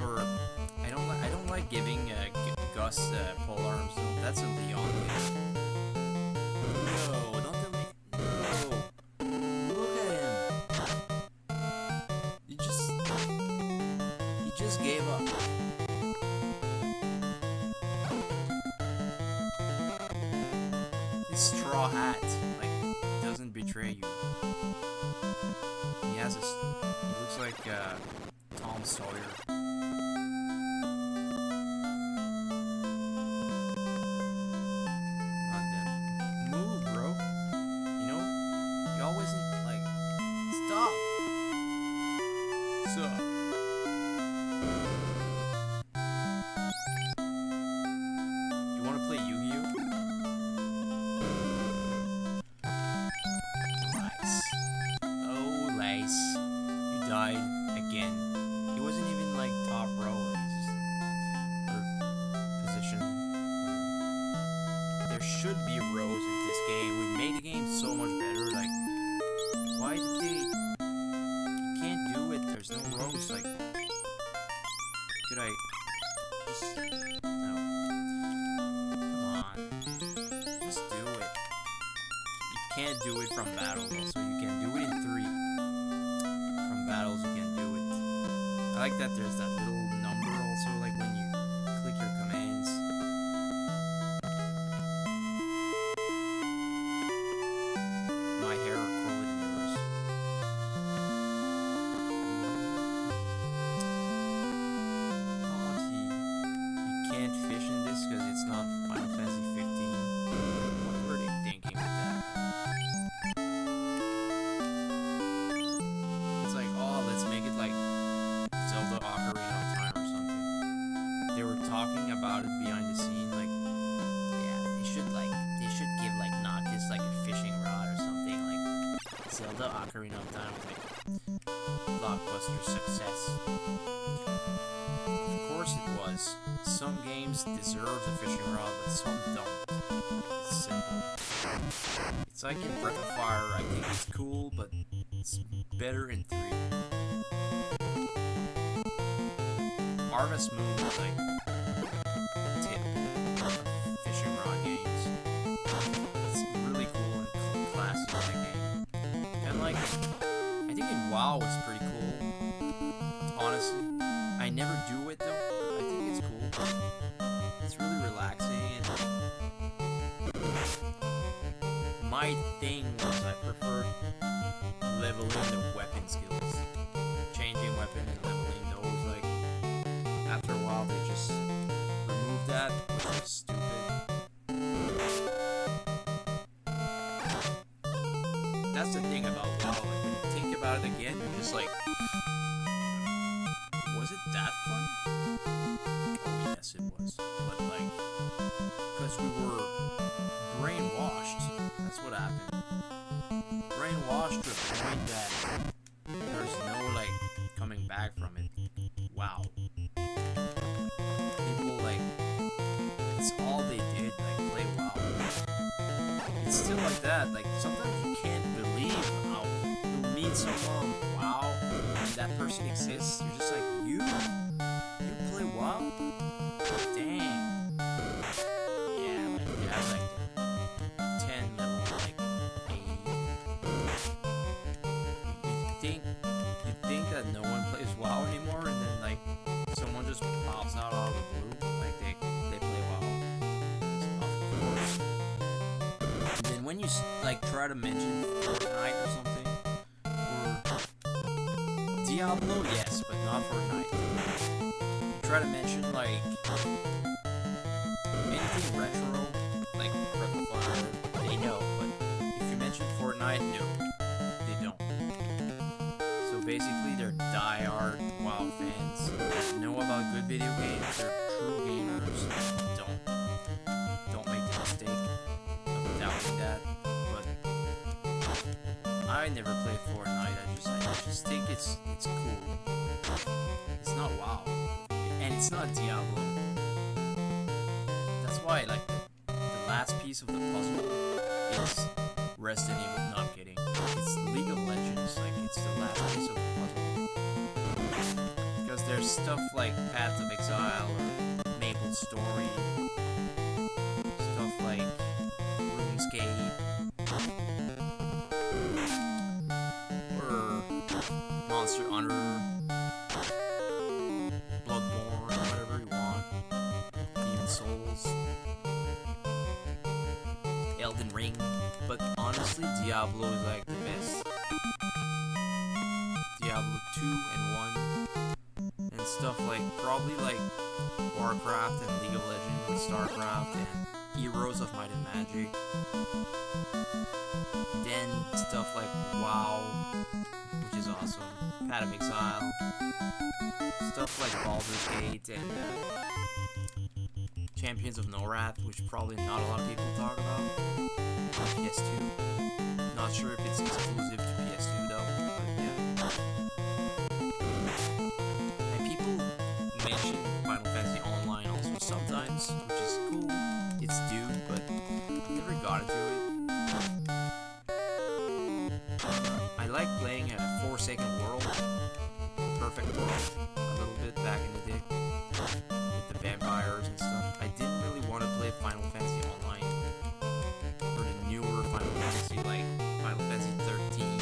Or I don't like giving Gus pole arms though. That's a Leon thing. No, don't tell me. No. Look at him. He just gave up. His straw hat, like, doesn't betray you. He looks like Tom Sawyer. Not them. Move, bro. You know, you always like stop. Sup. You wanna play Yu-Gi-Oh? Lice. Oh, Lice. You died again. He wasn't even like top row. He's just or position. There should be rows in this game. We made the game so much better. Like, why did they? You can't do it. There's no rows. Like, could I? Just no. Come on. Just do it. You can't do it from battle though, so you can do it in 3. I like that there's that little number also, like when you click your commands. My hair are curler than yours. Oh, you can't fish in this because it's not Final Fantasy 15. What were they thinking with that? It's like, oh, let's make it like Zelda Ocarina of Time or something. They were talking about it behind the scene, like, yeah, they should give like Noctis like a fishing rod or something. Like Zelda Ocarina of Time was like blockbuster success. Of course it was. Some games deserve a fishing rod, but some don't. It's simple. It's like in Breath of Fire. I think it's cool, but it's better in 3. Harvest Moon is like tip of fishing rod games. It's really cool and classy in that game. And like, I think in WoW it's pretty cool. Honestly, I never do it though. I think it's cool. It's really relaxing and my thing was I preferred leveling the weapon skills. Changing weapon and leveling those, like, after a while they just removed that, which was stupid. That's the thing about WoW, like, when you think about it again, you're just like, was it that fun? Oh yes it was. But like, because we were brainwashed, that's what happened. Brainwashed to the point that there's no like coming back from it. Wow. People like, it's all they did, like play WoW. It's still like that, like sometimes you can't believe how you'll meet someone, wow, and that person exists. You're just like, you play WoW? Dang. Yeah, like you have like 10 level, like 80. You'd think that no one plays WoW anymore, and then like someone just pops out of the blue, like they play WoW. Of course. And then when you like try to mention Fortnite or something, or Diablo, yes, but not Fortnite. You try to mention like anything retro, like Breath of Fire, they know, but if you mention Fortnite, no, they don't. So basically, they're die-hard WoW fans. They know about good video games. They're true gamers. Don't make the mistake of doubting that. But I never play Fortnite. I just think it's cool. It's not WoW, and it's not Diablo. That's why like the last piece of the puzzle is Resident Evil. No, I'm kidding. It's League of Legends. Like it's the last piece of the puzzle. Because there's stuff like Path of Exile or Maple's Story, stuff like RuneScape, or Monster Hunter, Bloodborne, whatever you want, Demon Souls, Elden Ring. But honestly, Diablo is like the best. Diablo 2 and 1, and stuff like probably like Warcraft and League of Legends with StarCraft and Heroes of Might and Magic. Then stuff like WoW, which is awesome. Path of Exile. Stuff like Baldur's Gate and Champions of Norath, which probably not a lot of people talk about. On PS2. Not sure if it's exclusive to PS2 though, but yeah. And people mention Final Fantasy Online also sometimes, which is cool. It's due, but I've never got into it. I like playing a Forsaken World, Perfect World, a little bit back in the day, with the vampires and stuff. I didn't really want to play Final Fantasy Online, or the newer Final Fantasy, like Final Fantasy 13,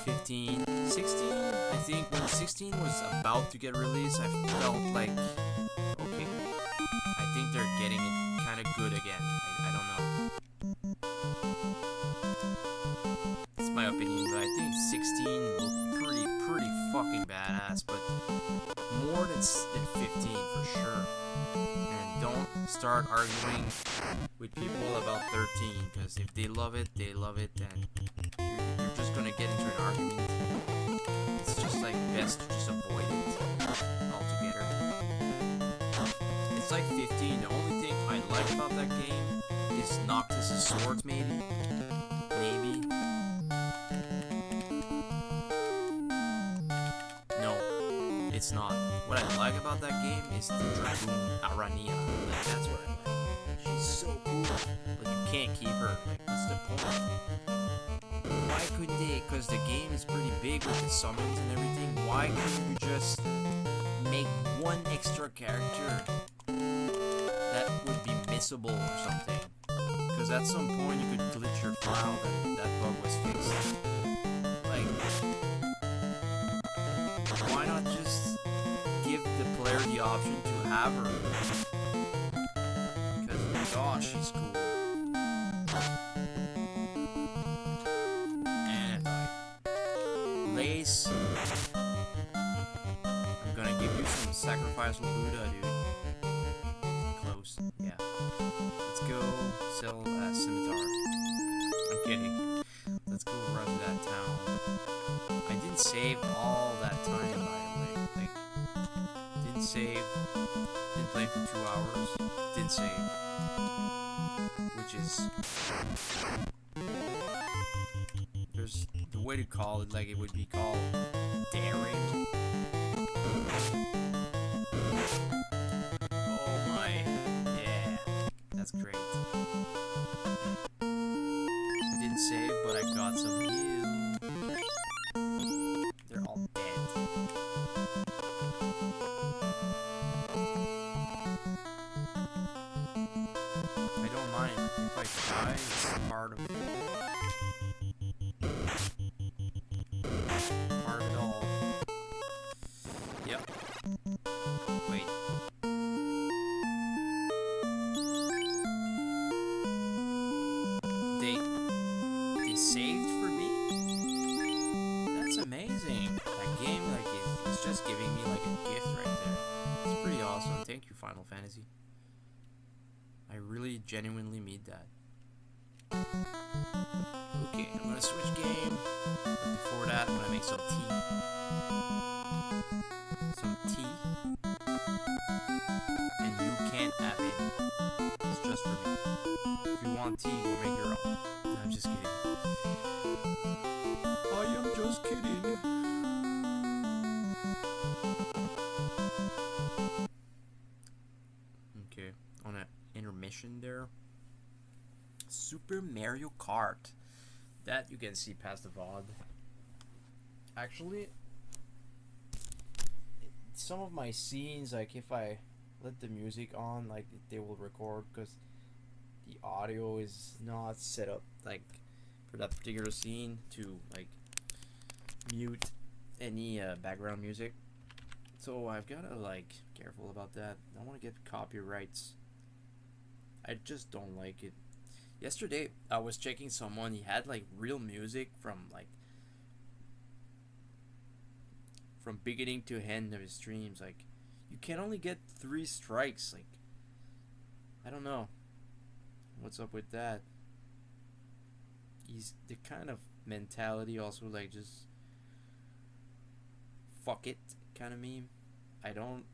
15, 16, I think when 16 was about to get released, I felt like, okay, I think they're getting it kind of good again. I don't know. It's my opinion, but I think 16 looked pretty fucking badass, but more than 15 for sure. And don't start arguing with people about 13, because if they love it, they love it, and you're just gonna get into an argument. It's just like best to just avoid it altogether. It's like 15. The only thing I like about that game is Noctis' swords, maybe. No, it's not. What I like about that game is the Dragoon Arania. Like, that's what I like. She's so cool. But you can't keep her. Like, what's the point? Why couldn't they? Because the game is pretty big with the summons and everything. Why couldn't you just make one extra character that would be missable or something? Because at some point you could glitch your file and that bug was fixed. Like, why not just give the player the option to have her? Because, gosh, she's cool. And Lace, I'm gonna give you some sacrificial Buddha, dude. Close, yeah. Let's go sell a scimitar. I'm kidding. Let's go run to that town. I didn't save all that time, by the way. Like, didn't save. Didn't play for 2 hours. Didn't save. Which is... There's the way to call it, like it would be called daring. Oh my. Yeah. That's great. Didn't save, but I got some heal. They're all dead. I don't mind. If I die, it's part of it. Part of it all. Yep. Wait. They saved for me? That's amazing. That game, like, it's just giving me, like, a gift right there. It's pretty awesome. Thank you, Final Fantasy. I really genuinely mean that. Okay, I'm gonna switch game. But before that, I'm gonna make some tea. Some tea. And you can't have it. It's just for me. If you want tea, go make your own. I'm just kidding. I am just kidding. Okay, on an intermission there. Super Mario Kart. That you can see past the VOD. Actually, some of my scenes, like if I let the music on, like they will record because the audio is not set up like for that particular scene to like mute any background music. So I've gotta like careful about that. I don't want to get copyrights. I just don't like it. Yesterday I was checking someone, he had like real music from beginning to end of his streams. Like, you can only get 3 strikes. Like, I don't know what's up with that. He's the kind of mentality also, like, just fuck it kind of meme. I don't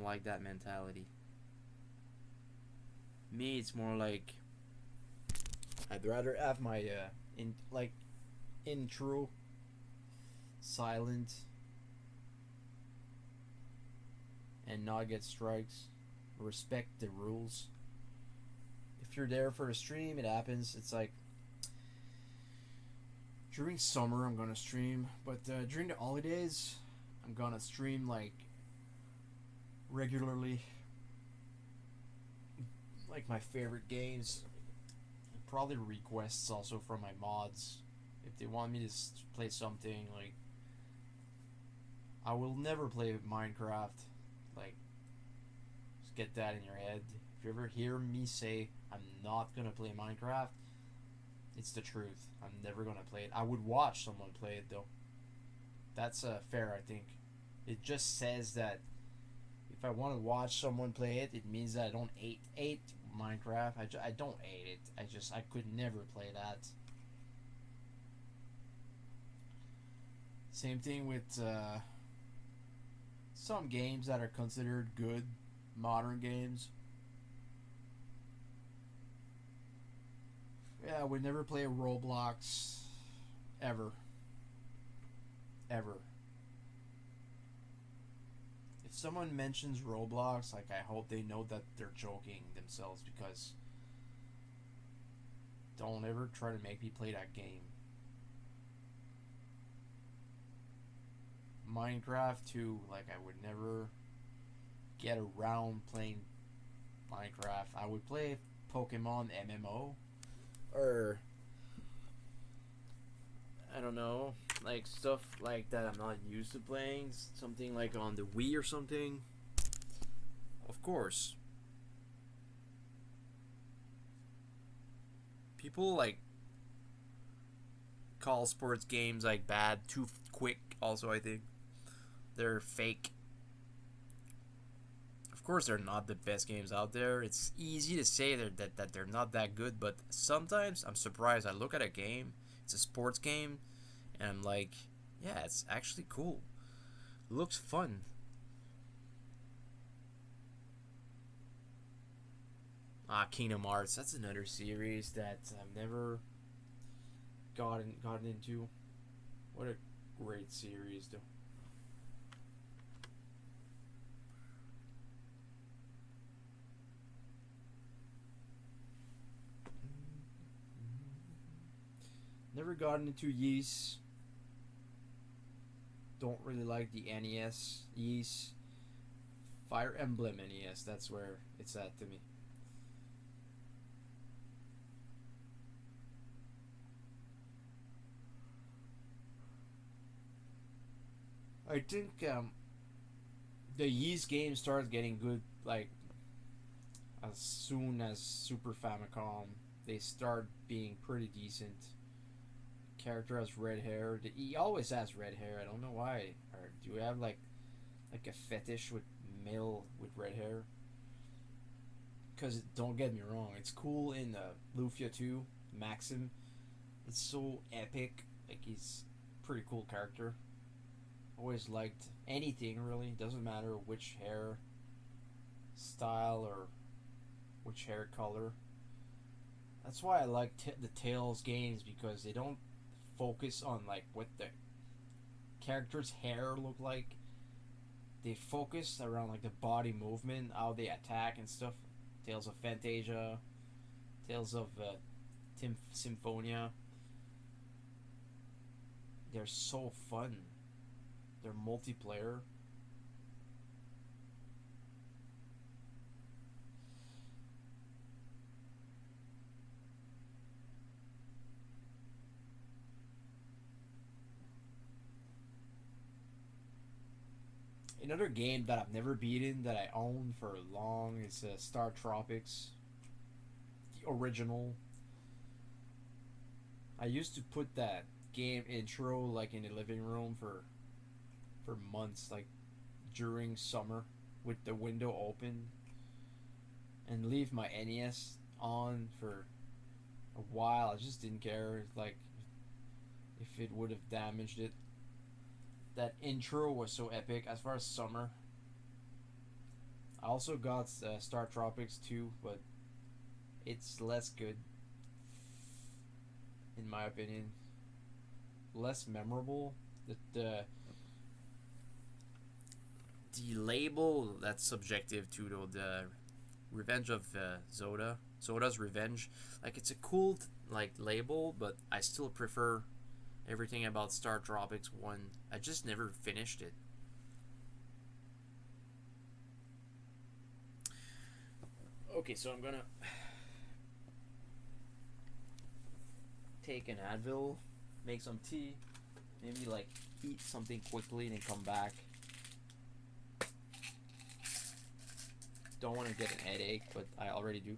like that mentality. Me, it's more like I'd rather have my intro silent and not get strikes. Respect the rules. If you're there for a stream, it happens. It's like during summer I'm gonna stream, but during the holidays I'm gonna stream like regularly, like my favorite games. Probably requests also from my mods if they want me to play something like I will never play Minecraft. Like, just get that in your head. If you ever hear me say I'm not gonna play Minecraft, it's the truth. I'm never gonna play it. I would watch someone play it though. That's fair, I think. It just says that if I want to watch someone play it, it means that I don't hate Minecraft. I don't hate it. I could never play that. Same thing with some games that are considered good, modern games. Yeah, I would never play Roblox ever. Ever. If someone mentions Roblox, like, I hope they know that they're joking themselves, because don't ever try to make me play that game. Minecraft too, like, I would never get around playing Minecraft. I would play Pokemon MMO, or I don't know, like stuff like that I'm not used to playing, something like on the Wii or something. Of course. People like call sports games like bad, too quick also, I think. They're fake. Of course they're not the best games out there. It's easy to say that they're not that good, but sometimes I'm surprised. I look at a game, it's a sports game, and I'm like, yeah, it's actually cool. It looks fun. Kingdom Hearts, that's another series that I've never gotten into. What a great series though. Never gotten into Ys. Don't really like the NES. Ys. Fire Emblem NES, that's where it's at to me. I think the Ys game started getting good like as soon as Super Famicom. They start being pretty decent. Character has red hair. He always has red hair. I don't know why. Or do you have like a fetish with male with red hair? Because don't get me wrong, it's cool in Lufia 2, Maxim. It's so epic. Like, he's a pretty cool character. Always liked anything really. Doesn't matter which hair style or which hair color. That's why I like the Tales games, because they don't focus on like what the character's hair look like. They focus around like the body movement, how they attack and stuff. Tales of Fantasia, Tales of Symphonia. They're so fun. They're multiplayer. Another game that I've never beaten that I own for long is Star Tropics, the original. I used to put that game intro like in the living room for months, like during summer, with the window open, and leave my NES on for a while. I just didn't care, like, if it would have damaged it. That intro was so epic. As far as summer, I also got Star Tropics 2, but it's less good, in my opinion. Less memorable. The label, that's subjective too, though. The Revenge of Zoda's Revenge, like, it's a cool like label, but I still prefer everything about Star Tropics 1. I just never finished it. Okay, so I'm gonna take an Advil, make some tea, maybe like eat something quickly, and then come back. don't want to get an headache, but I already do.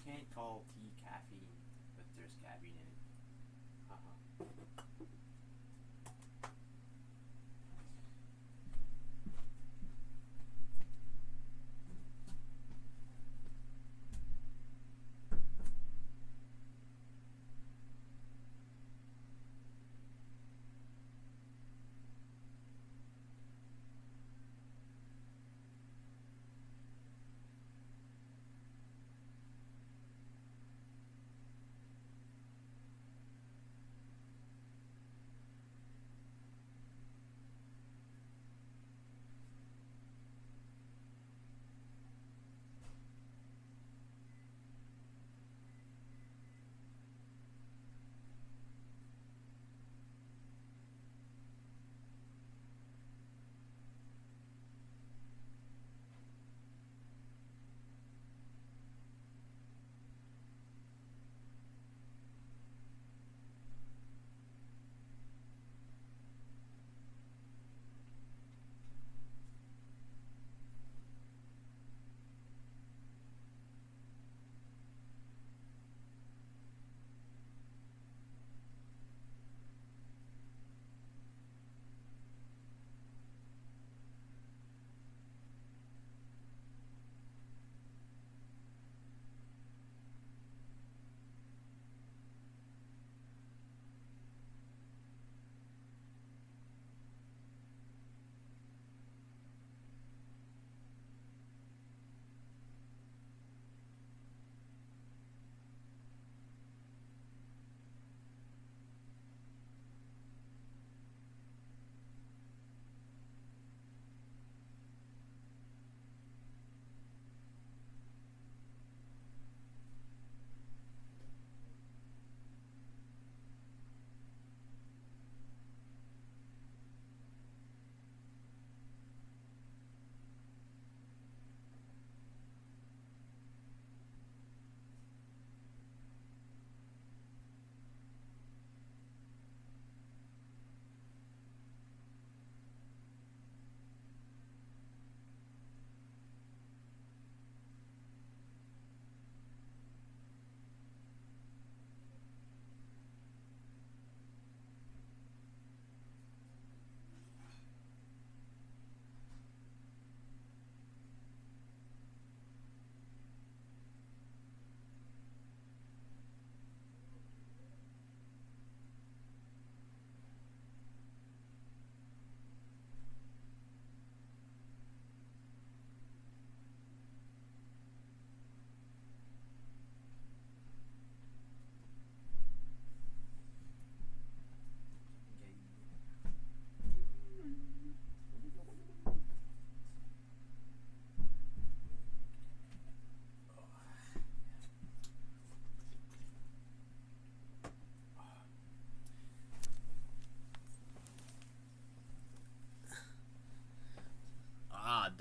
Can't call tea caffeine, but there's caffeine in it.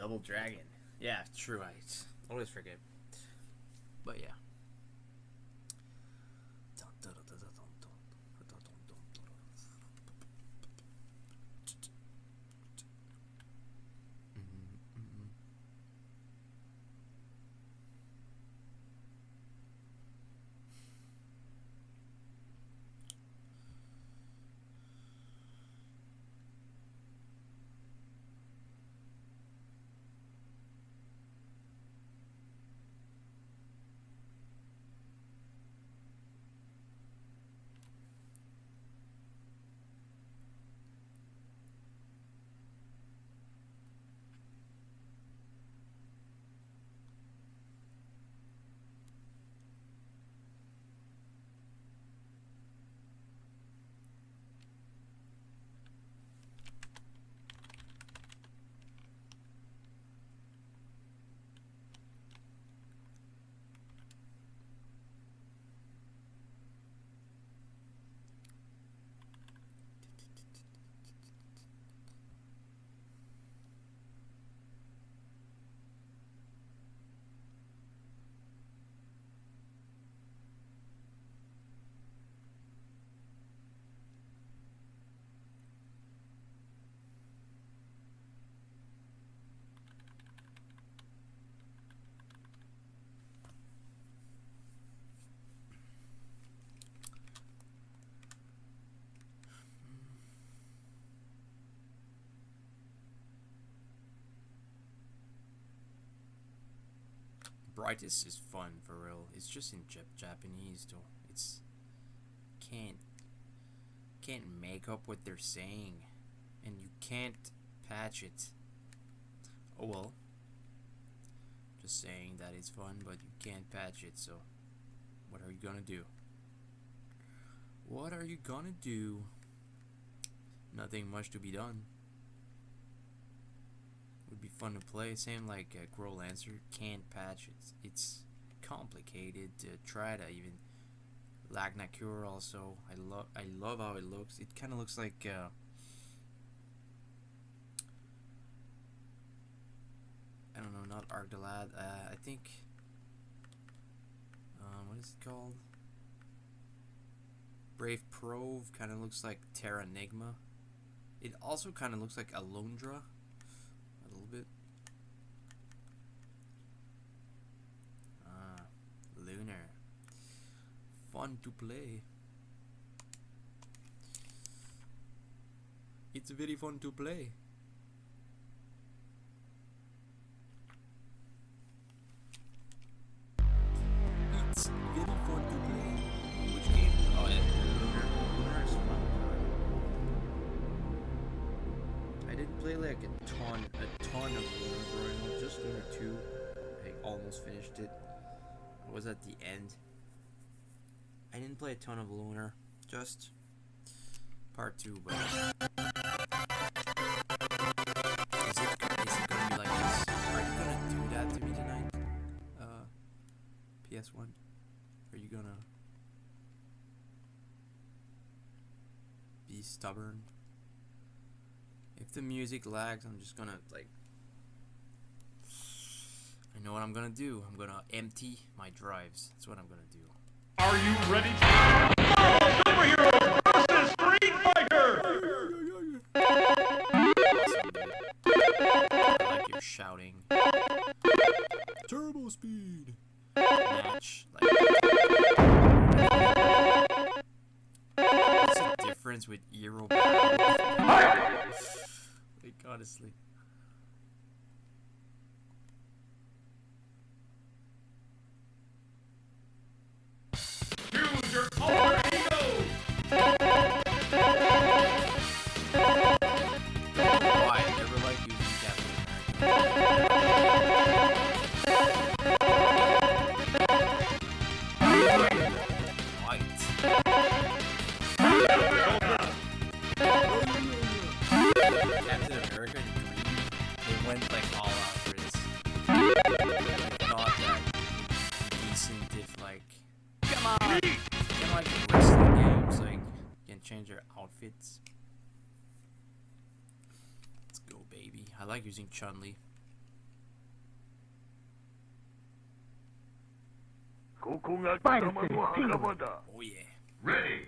Double Dragon. Yeah, true. I always forget. But yeah. Brightest is fun for real. It's just in Japanese though. It's can't make up what they're saying, and you can't patch it. Oh well. Just saying that it's fun, but you can't patch it. So, what are you gonna do? What are you gonna do? Nothing much to be done. Would be fun to play. Same like Grow Lancer, can't patch it. It's complicated to try to even. Lagna Cure also. I love how it looks. It kind of looks like I don't know, not Argdalad. I think what is it called? Brave Prove kind of looks like Terra Nigma. It also kind of looks like Alundra a little bit. Lunar. Fun to play. It's very fun to play. It's very fun to play. Which game? Oh yeah, Lunar. Lunar is fun. I didn't play like a ton of Lunar growing up. Just Lunar 2. I almost finished it. I was at the end. I didn't play a ton of Lunar, just part 2, but is it gonna be like this? Are you gonna do that to me tonight? PS1? Are you gonna be stubborn? If the music lags, I'm just gonna like I know what I'm gonna do. I'm gonna empty my drives. That's what I'm gonna do. Are you ready to Superhero versus Street Fighter? Awesome, dude. I like your shouting. Turbo speed. Match. What's the difference with Eero battle? Like honestly. Choose your alter ego. Why? I never liked using Captain America. White. Captain America and Green, they went like all out for this. I thought that would be decent if like in like wrestling games, like you can change their outfits. Let's go, baby. I like using Chun-Li. Oh yeah. Ready.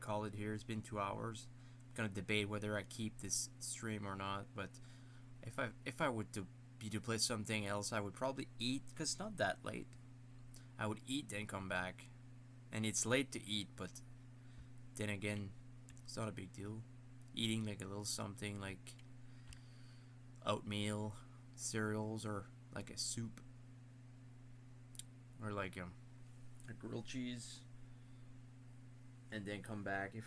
Call it here. It's been 2 hours. I'm gonna debate whether I keep this stream or not. But if I would to play something else, I would probably eat because it's not that late. I would eat then come back, and it's late to eat. But then again, it's not a big deal. Eating like a little something like oatmeal, cereals, or like a soup, or like a grilled cheese, and then come back if